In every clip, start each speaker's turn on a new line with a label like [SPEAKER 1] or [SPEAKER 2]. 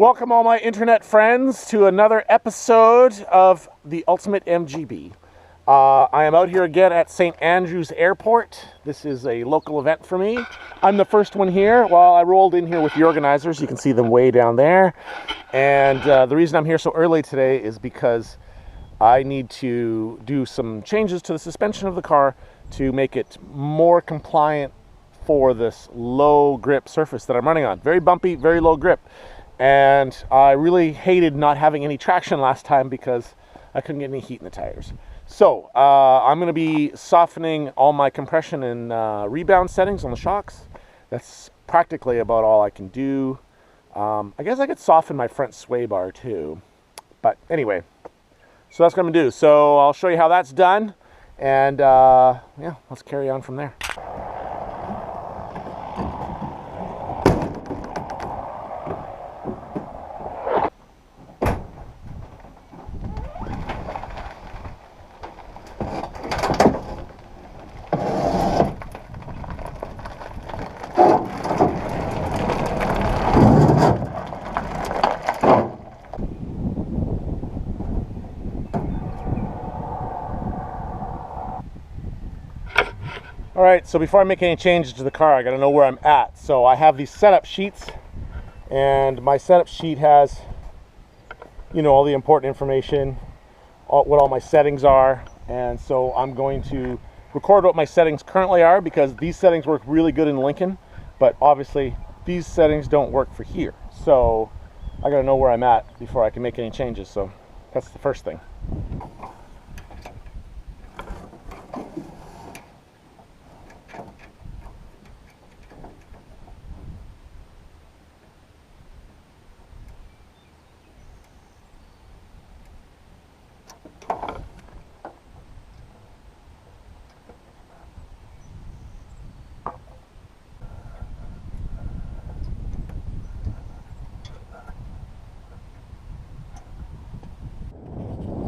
[SPEAKER 1] Welcome all my internet friends to another episode of the Ultimate MGB. I am out here again at St. Andrews Airport. This is a local event for me. I'm the first one here. Well, I rolled in here with the organizers. You can see them way down there. And the reason I'm here so early today is because I need to do some changes to the suspension of the car to make it more compliant for this low grip surface that I'm running on. Very bumpy, very low grip. And I really hated not having any traction last time because I couldn't get any heat in the tires. So I'm going to be softening all my compression and rebound settings on the shocks. That's practically about all I can do. I guess I could soften my front sway bar too. But anyway, so that's what I'm going to do. So I'll show you how that's done. And yeah, let's carry on from there. All right, so before I make any changes to the car, I gotta know where I'm at. So I have these setup sheets, and my setup sheet has, you know, all the important information, what all my settings are. And so I'm going to record what my settings currently are, because these settings work really good in Lincoln, but obviously these settings don't work for here. So I gotta know where I'm at before I can make any changes. So that's the first thing.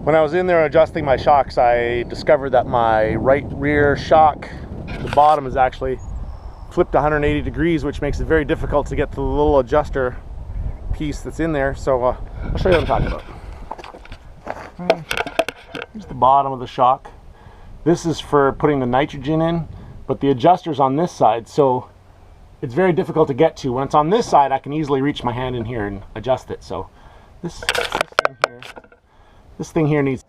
[SPEAKER 1] When I was in there adjusting my shocks, I discovered that my right rear shock, the bottom is actually flipped 180 degrees, which makes it very difficult to get to the little adjuster piece that's in there. So I'll show you what I'm talking about. Here's the bottom of the shock. This is for putting the nitrogen in, but the adjuster's on this side, so it's very difficult to get to. When it's on this side, I can easily reach my hand in here and adjust it. So this thing here needs.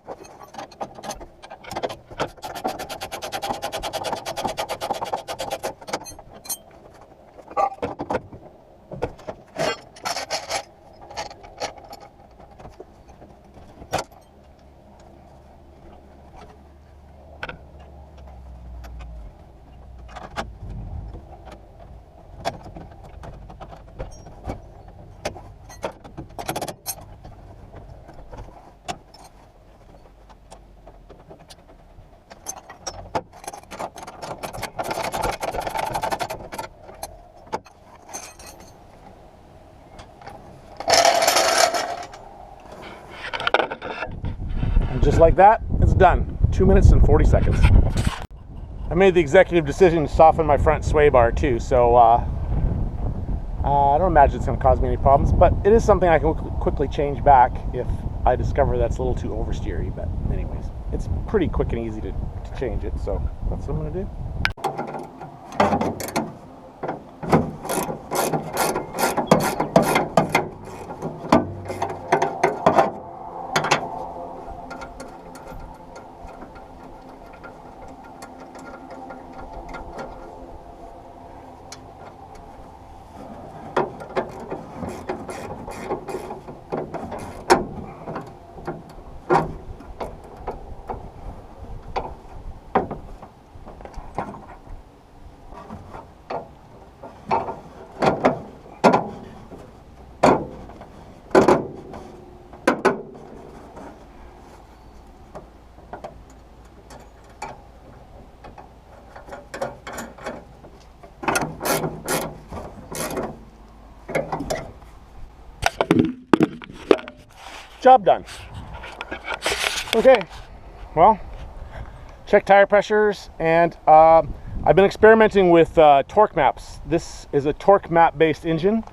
[SPEAKER 1] Just like that, it's done. 2 minutes and 40 seconds. I made the executive decision to soften my front sway bar too, so I don't imagine it's going to cause me any problems, but it is something I can quickly change back if I discover that's a little too oversteery. But anyways, it's pretty quick and easy to change it, so that's what I'm going to do. Job done. Okay, well, check tire pressures, and I've been experimenting with torque maps. This is a torque map based engine.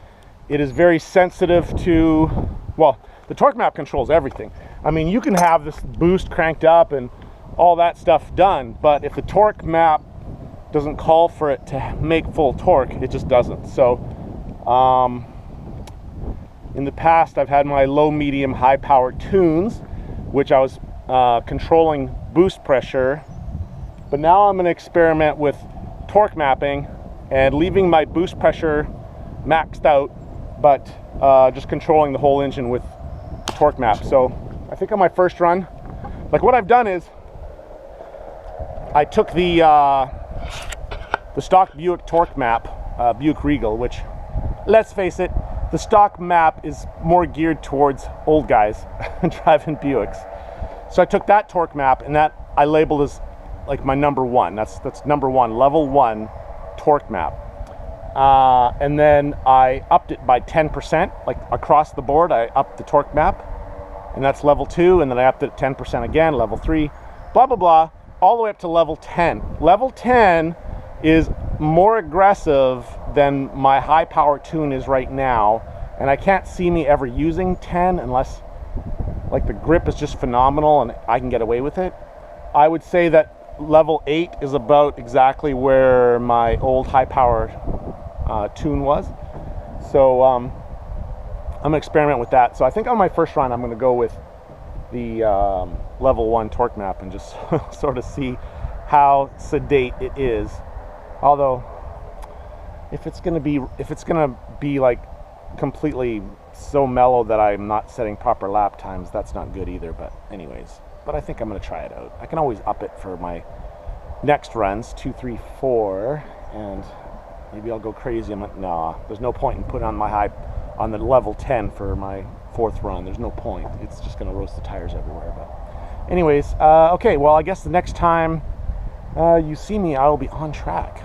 [SPEAKER 1] it is very sensitive to, well, the torque map controls everything. I mean, you can have this boost cranked up and all that stuff done, but if the torque map doesn't call for it to make full torque, it just doesn't. So in the past, I've had my low, medium, high power tunes, which I was controlling boost pressure, but now I'm going to experiment with torque mapping and leaving my boost pressure maxed out, but just controlling the whole engine with torque map. So I think on my first run, like what I've done is I took the stock Buick torque map, Buick Regal, which, let's face it, the stock map is more geared towards old guys driving Buicks. So I took that torque map and that I labeled as like my number one. That's number one, level 1 torque map. And then I upped it by 10%, like across the board. I upped the torque map, and that's level 2. And then I upped it 10% again, level 3, blah, blah, blah, all the way up to level 10. Level 10 is more aggressive than my high power tune is right now. And I can't see me ever using 10 unless like the grip is just phenomenal and I can get away with it. I would say that level 8 is about exactly where my old high power tune was. So I'm gonna experiment with that. So I think on my first run I'm gonna go with the level 1 torque map and just sort of see how sedate it is. Although if it's gonna be like completely so mellow that I'm not setting proper lap times, that's not good either. But anyways, but I think I'm gonna try it out. I can always up it for my next runs, 2, 3, 4, and maybe I'll go crazy. I'm like, nah, there's no point in putting on the level 10 for my 4th run. There's no point. It's just gonna roast the tires everywhere. But anyways, okay, well, I guess the next time you see me, I will be on track.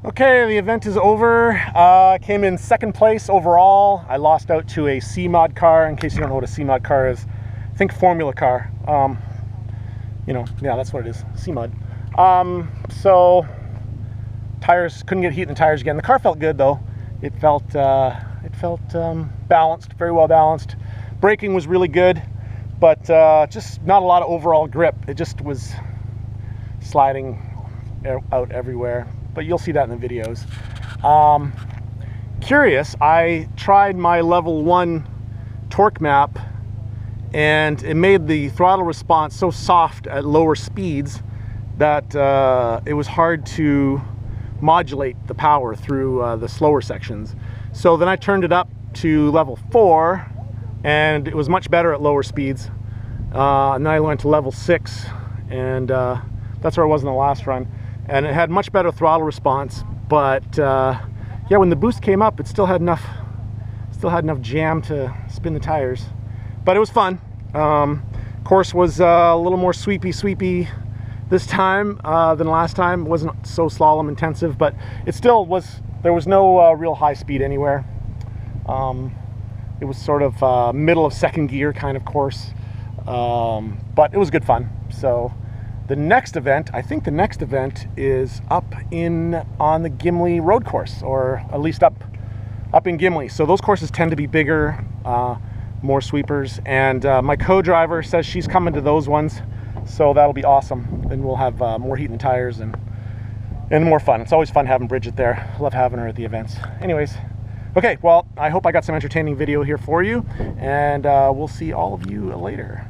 [SPEAKER 1] Okay, the event is over. I came in 2nd place overall. I lost out to a C-Mod car. In case you don't know what a C-Mod car is, think Formula car. You know, yeah, that's what it is, C-Mod. So Tires, couldn't get heat in the tires again. The car felt good though. It felt balanced, very well balanced. Braking was really good, but just not a lot of overall grip. It just was sliding out everywhere, but you'll see that in the videos. Curious, I tried my level 1 torque map, and it made the throttle response so soft at lower speeds that it was hard to modulate the power through the slower sections. So then I turned it up to level 4, and it was much better at lower speeds. And then I went to level 6, and that's where I was in the last run. And it had much better throttle response, but yeah, when the boost came up, it still had enough jam to spin the tires. But it was fun. Course was a little more sweepy this time than last time. It wasn't so slalom intensive, but it still was. There was no real high speed anywhere. It was sort of middle of second gear kind of course, but it was good fun. So the next event, I think the next event is up on the Gimli road course, or at least up in Gimli. So those courses tend to be bigger, more sweepers, and my co-driver says she's coming to those ones, so that'll be awesome. Then we'll have more heat in the tires and more fun. It's always fun having Bridget there. I love having her at the events. Anyways, okay, well, I hope I got some entertaining video here for you, and we'll see all of you later.